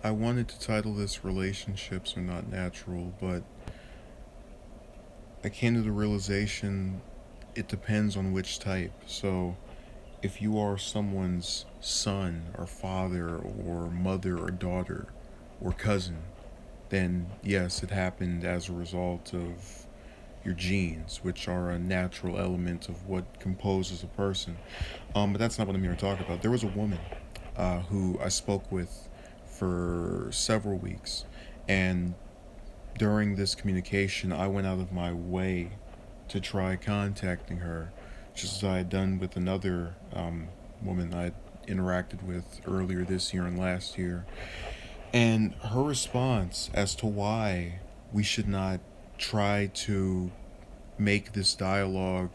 I wanted to title this Relationships Are Not Natural, but I came to the realization it depends on which type. So, if you are someone's son or father or mother or daughter or cousin, then yes, it happened as a result of your genes, which are a natural element of what composes a person. But that's not what I'm here to talk about. There was a woman who I spoke with for several weeks, and during this communication, I went out of my way to try contacting her, just as I had done with another woman I interacted with earlier this year and last year. And her response as to why we should not try to make this dialogue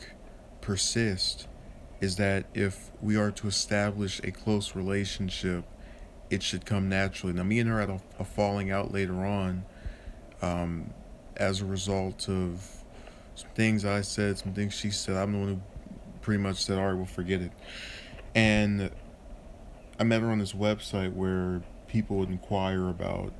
persist is that if we are to establish a close relationship, it should come naturally. Now, me and her had a falling out later on um, as a result of some things I said, some things she said. I'm the one who pretty much said, all right, we'll forget it. And I met her on this website where people would inquire about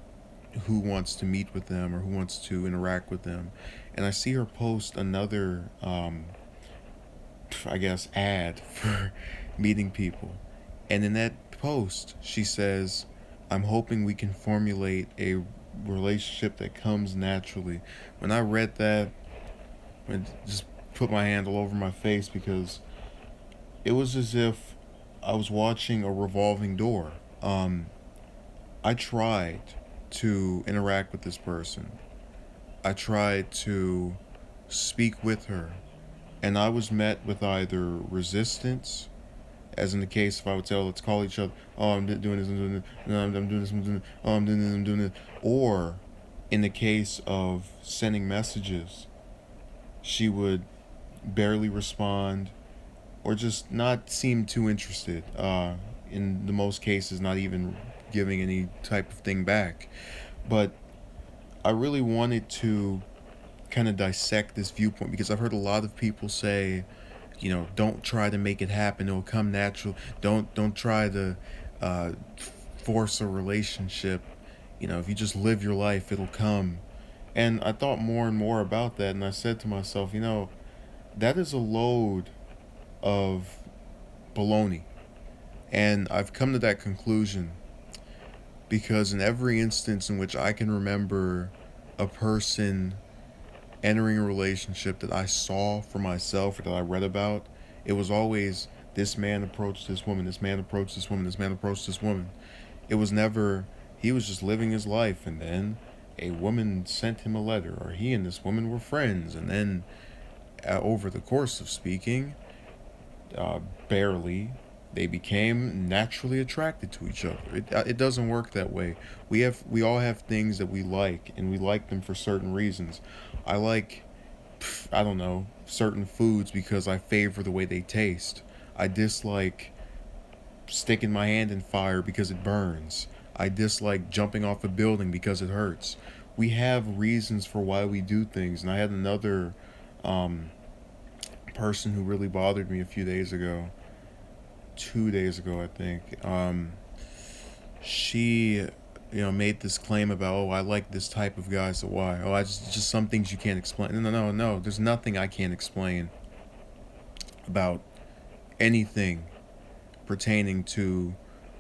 who wants to meet with them or who wants to interact with them. And I see her post another, I guess, ad for meeting people. And in that post, she says, I'm hoping we can formulate a relationship that comes naturally. When I read that, I just put my hand all over my face because it was as if I was watching a revolving door. I tried to interact with this person. I tried to speak with her, and I was met with either resistance, as in the case if I would tell, let's call each other, oh, I'm doing this, I'm doing this, no, I'm doing this, I'm doing this, oh, I'm doing this, I'm doing this, or in the case of sending messages, she would barely respond or just not seem too interested. In the most cases, not even giving any type of thing back. But I really wanted to kind of dissect this viewpoint because I've heard a lot of people say, don't try to make it happen; it'll come natural. Don't try to uh, force a relationship. If you just live your life, it'll come. And I thought more and more about that, and I said to myself, that is a load of baloney. And I've come to that conclusion because in every instance in which I can remember a person entering a relationship that I saw for myself or that I read about, it was always this man approached this woman, this man approached this woman, this man approached this woman. It was never he was just living his life and then a woman sent him a letter or he and this woman were friends and then over the course of speaking, uh, barely, they became naturally attracted to each other. It doesn't work that way. We all have things that we like, and we like them for certain reasons. I like, I don't know, certain foods because I favor the way they taste. I dislike sticking my hand in fire because it burns. I dislike jumping off a building because it hurts. We have reasons for why we do things, and I had another um, person who really bothered me a few days ago 2 days ago, I think. She, made this claim about, oh, I like this type of guy, so why? Oh, I just some things you can't explain. No, no, no, no. There's nothing I can't explain about anything pertaining to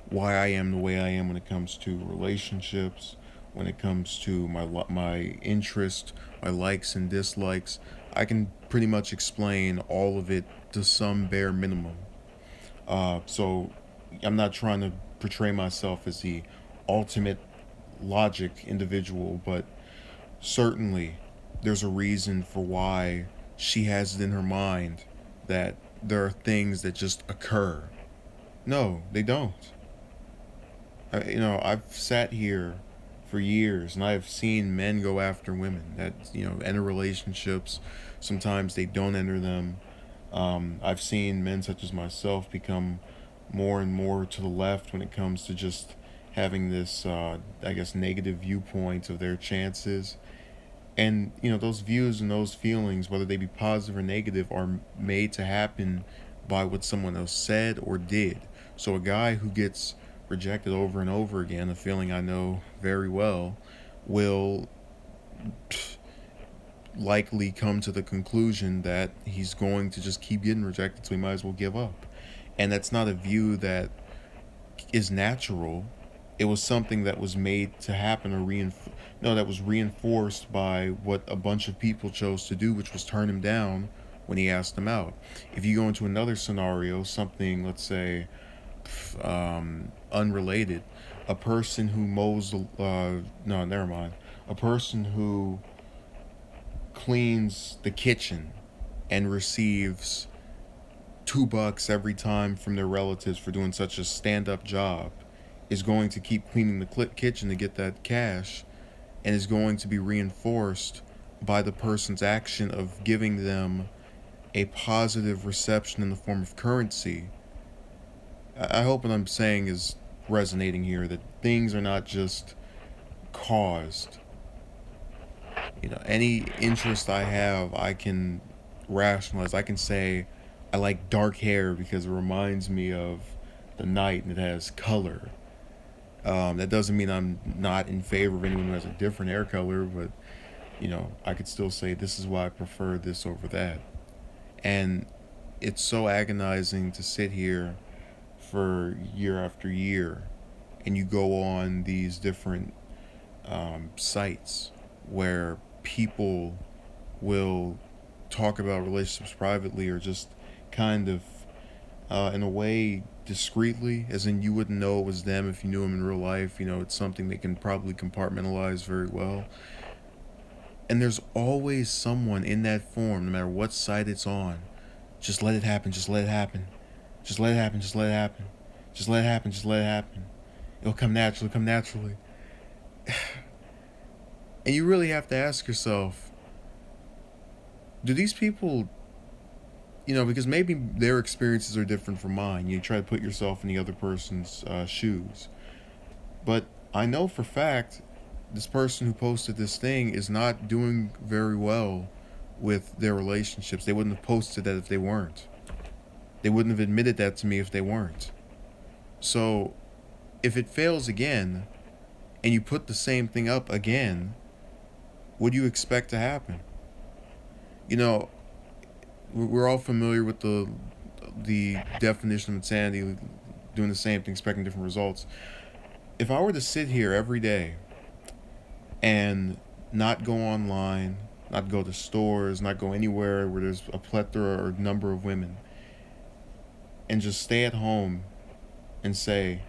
why I am the way I am when it comes to relationships, when it comes to my interest, my likes and dislikes. I can pretty much explain all of it to some bare minimum. So I'm not trying to portray myself as the ultimate logic individual, but certainly there's a reason for why she has it in her mind that there are things that just occur. No, they don't. I've sat here for years and I've seen men go after women that, enter relationships. Sometimes they don't enter them. I've seen men such as myself become more and more to the left when it comes to just having this, I guess, negative viewpoint of their chances. And, those views and those feelings, whether they be positive or negative, are made to happen by what someone else said or did. So a guy who gets rejected over and over again, a feeling I know very well, will likely come to the conclusion that he's going to just keep getting rejected, so he might as well give up. And that's not a view that is natural. It was something that was made to happen, or that was reinforced by what a bunch of people chose to do, which was turn him down when he asked them out. If you go into another scenario, something, let's say, unrelated, a person who mows no, never mind, a person who cleans the kitchen and receives $2 every time from their relatives for doing such a stand-up job is going to keep cleaning the kitchen to get that cash, and is going to be reinforced by the person's action of giving them a positive reception in the form of currency. I hope what I'm saying is resonating here, that things are not just caused. Any interest I have, I can rationalize. I can say I like dark hair because it reminds me of the night and it has color. That doesn't mean I'm not in favor of anyone who has a different hair color, but I could still say this is why I prefer this over that. And it's so agonizing to sit here for year after year, and you go on these different sites where people will talk about relationships privately, or just kind of in a way discreetly, as in you wouldn't know it was them if you knew them in real life. It's something they can probably compartmentalize very well. And there's always someone in that form, no matter what site it's on. Just let it happen, just let it happen. Just let it happen, just let it happen. Just let it happen, just let it happen. It'll come naturally, come naturally. And you really have to ask yourself, do these people, because maybe their experiences are different from mine. You try to put yourself in the other person's shoes. But I know for fact this person who posted this thing is not doing very well with their relationships. They wouldn't have posted that if they weren't. They wouldn't have admitted that to me if they weren't. So if it fails again, and you put the same thing up again, what do you expect to happen? We're all familiar with the definition of insanity, doing the same thing, expecting different results. If I were to sit here every day and not go online, not go to stores, not go anywhere where there's a plethora or number of women, and just stay at home and say,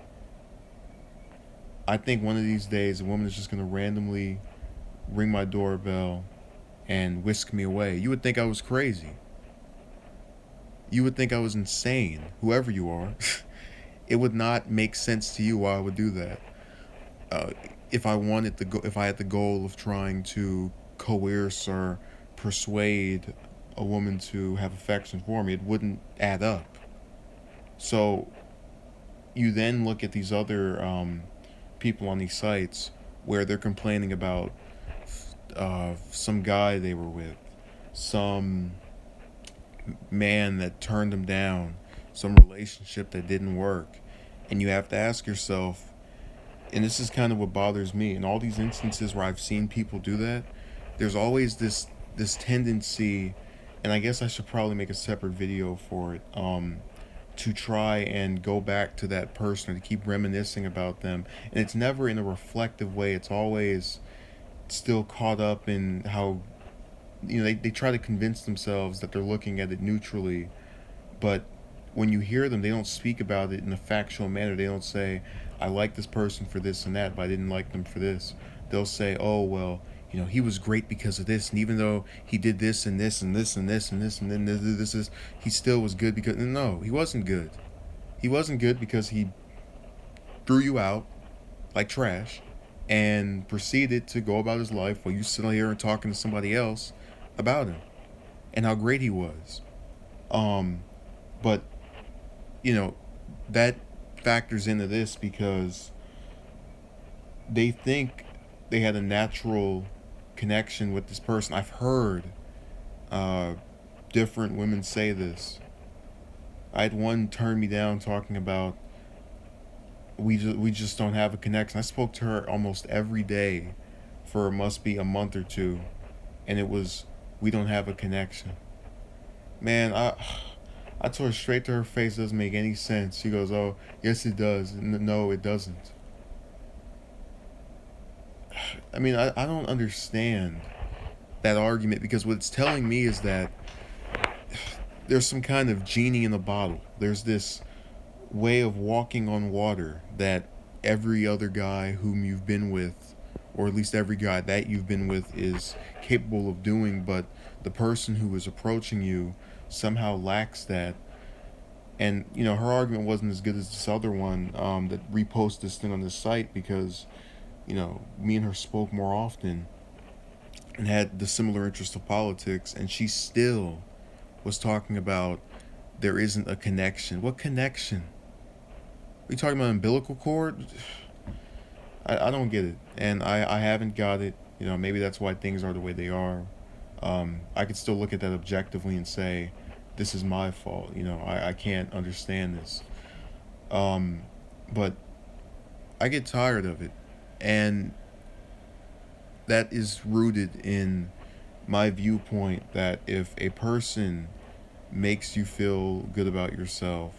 I think one of these days a woman is just going to randomly ring my doorbell and whisk me away, you would think I was crazy. You would think I was insane, whoever you are. It would not make sense to you why I would do that. If I had the goal of trying to coerce or persuade a woman to have affection for me, it wouldn't add up. So you then look at these other people on these sites where they're complaining about some guy they were with, some man that turned them down, some relationship that didn't work. And you have to ask yourself, and this is kind of what bothers me, in all these instances where I've seen people do that, there's always this tendency, and I guess I should probably make a separate video for it, to try and go back to that person, or to keep reminiscing about them. And it's never in a reflective way. It's always still caught up in how they try to convince themselves that they're looking at it neutrally, but when you hear them, they don't speak about it in a factual manner. They don't say, I like this person for this and that, but I didn't like them for this. They'll say, oh, well, he was great because of this, and even though he did this and this and this and this and this and then this is, he still was good because, no, he wasn't good. He wasn't good because he threw you out like trash and proceeded to go about his life while you sit here and talking to somebody else about him and how great he was. But that factors into this because they think they had a natural connection with this person. I've heard different women say this. I had one turn me down talking about we just don't have a connection. I spoke to her almost every day for must be a month or two, and it was, we don't have a connection. Man, I told her straight to her face, doesn't make any sense. She goes, "Oh, yes it does." No, it doesn't. I mean, I don't understand that argument, because what it's telling me is that there's some kind of genie in a bottle. There's this way of walking on water that every other guy whom you've been with, or at least every guy that you've been with, is capable of doing, but the person who is approaching you somehow lacks that. And her argument wasn't as good as this other one, that reposted this thing on this site, because me and her spoke more often and had the similar interest of politics, and she still was talking about there isn't a connection. What connection? Are you talking about umbilical cord? I don't get it, and I haven't got it. Maybe that's why things are the way they are. I could still look at that objectively and say, this is my fault. I can't understand this. Um, but I get tired of it, and that is rooted in my viewpoint that if a person makes you feel good about yourself,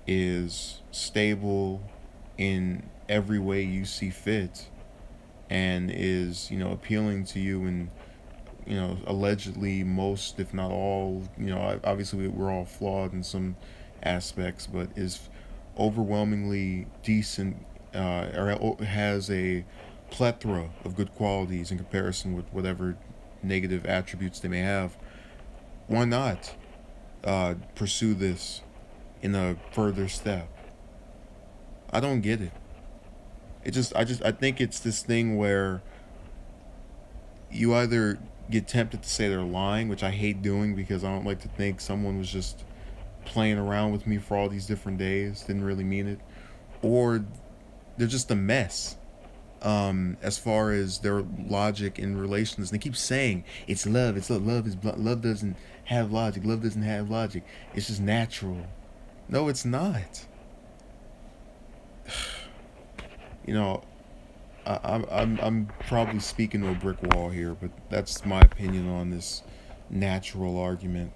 is stable in every way you see fit, and is appealing to you, and allegedly most, if not all, obviously we're all flawed in some aspects, but is overwhelmingly decent, or has a plethora of good qualities in comparison with whatever negative attributes they may have, why not pursue this in a further step? I don't get it. I think it's this thing where you either get tempted to say they're lying, which I hate doing because I don't like to think someone was just playing around with me for all these different days, didn't really mean it, or they're just a mess, as far as their logic in relations. They keep saying it's love, love doesn't have logic, love doesn't have logic, it's just natural. No, it's not. You know, I'm probably speaking to a brick wall here, but that's my opinion on this natural argument.